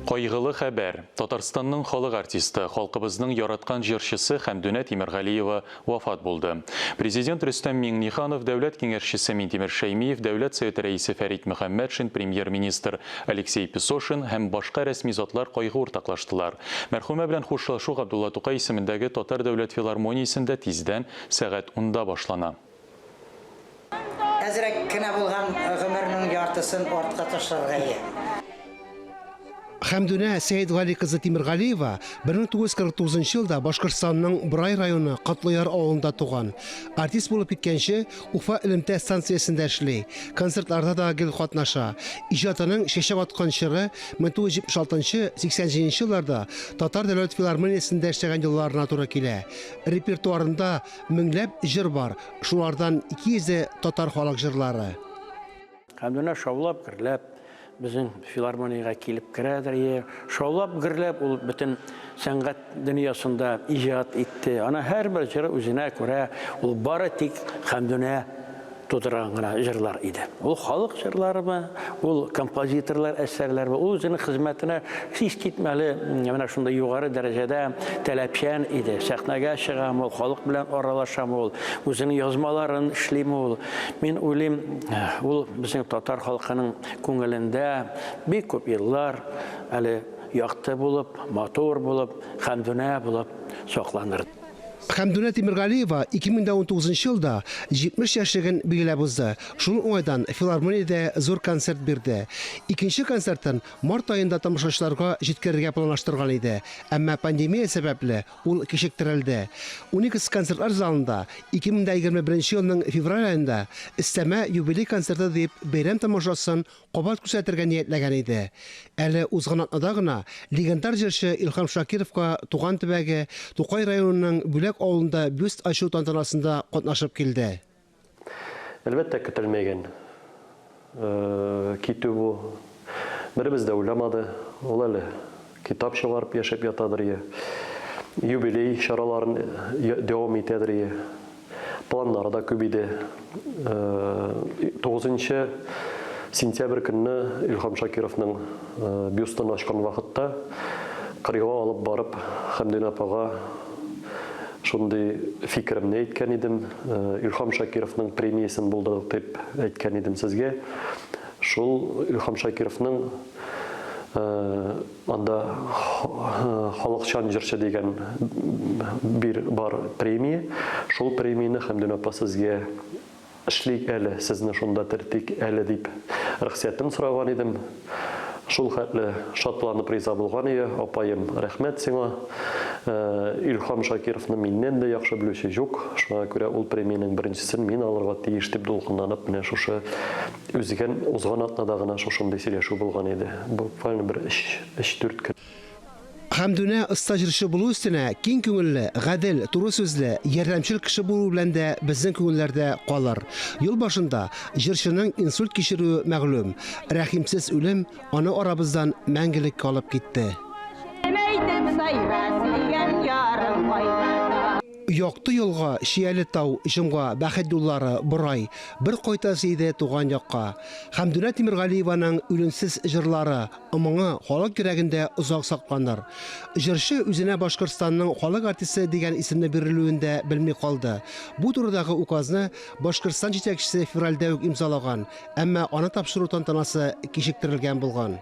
Кайгылы хәбәр. Татарстанның халык артисты, халкыбызның яраткан җырчысы Хәмдүнә Тимергалиева вафат булды. Президент Рөстәм Миңнеханов, дәүләт киңәшчесе Минтимер Шәймиев, дәүләт советы рәисе Фәрит Мөхәммәтшин, премьер-министр Алексей Песошин һәм башка рәсми затлар кайгы уртаклаштылар. Мәрхүмә белән хушлашу Габдулла Тукай исемендәге Татар дәүләт филармониясендә тиздән сәгать 10-да башлана. Әзрәк кенә булган гомернең яртысын артка ташларга. Хәмдүнә Сәйдгали кызы Тимергалиева 1949 елда Башкортстанның Брай районы Катлыяр авылында туган. Артист булып киткәнче Уфа элемтә станциясендә эшли. Концертларда да гел катнаша. Иҗатының шешеп аткан чоры 1976-87 елларда Татар дәүләт филармониясендә эшләгән елларына туры килә. Репертуарында меңләп җыр бар. Шулардан 200 татар халык җырлары. Хәмдүнә шаулап гөрләп безнең филармониягә килеп керәдер, шаулап гөрләп ул бөтен сәнгать дөньясында иҗат итте. Ана һәрбер җыры үзенә күрә, ул бары тик Хәмдүнә тудырган гына җырлар иде. Ул халык җырларымы, ул композиторлар әсәрләре, ул үзенең хезмәтенә һич китмәле, менә шунда югары дәрәҗәдә таләпчән иде. Сәхнәгә чыгам, ул халык белән аралашам, ул үзенең язмаларын эшлим ул. Мин уйлыйм, ул безнең татар халкының күңелендә бик күп еллар әле якты булып, матур булып, Хәмдүнә булып сакланыр. Хәмдүнә Тимергалиева 2019 елда 70 яшьлеген билгеләп узды. Шул уңайдан филармониядә зур концерт бирде. Икенче концертын март айында тамашачыларга җиткерергә планлаштырган иде. Әмма пандемия сәбәпле ул кичектерелде. 12 концертлар залында 2021 елның февраль айында истәмә юбилей концерты дип бәйрәм тамашасын кабат күрсәтергә ниятләгән иде. Әле узган атнада гына легендар җырчы Илһам Шакировка туган төбәге Тукай районының Бүләк авылында бюст ачу тантанасында катнашып килде. Әлбәттә көтелмәгән. Китү бу. Беребез дә уйламады. Ул әле китап чыгарып яшәп ятадыр. Юбилей чараларын дәвам итәдер. Планнары да күп иде. 9 сентябрь көнне Илһам Шакировның бюстын ачкан вакытта Кырыйга алып барып Хәмдүнә апага шундый фикеремне әйткән идем. Илһам Шакировның премиясын булдырдык дип әйткән идем сезгә. Шул Илһам Шакировның анда халыкчан җырчы дигән бер бар премия. Шул премияны Хәмдүнә апа сезгә эшлик әле, сезне шунда тертик әле дип рөхсәтен сораган идем. Шул хәтле шатланып риза булган иде. Апаем, рәхмәт сиңа. Илһам Шакировны миннән дә яхшы белүче юк. Шуңа күрә ул премияның беренчесен мин алырга тиеш дип дулкынланып, менә шушы үзгән узган атнада гына шушындый сөйләшү булган иде. Буквально бер 3-4 көн. Хәмдүнә оста җырчы булу өстенә киң күңелле, гадел, туры сүзле, ярдәмчел кеше булу белән дә безнең күңелләрдә калыр. Ел башында җырчының инсульт кичерүе мәгълүм. Рәхимсез үлем аны арабыздан мәңгелек калып китте. Якты елга, Шияле тау, Җомга, Бәхет юллары, Борай, бер кайтасы иде туган якка. Хәмдүнә Тимергалиеваның үлемсез җырлары, ымыңы халык йөрәгендә озак сакланыр. Җырчы үзенә Башкортстанның халык артисты дигән исемне бирелүен дә белми калды. Бу турыдагы указны Башкортстан җитәкчесе февральдә үк имзалаган, әмма аны тапшыру тантанасы кичектерелгән булган.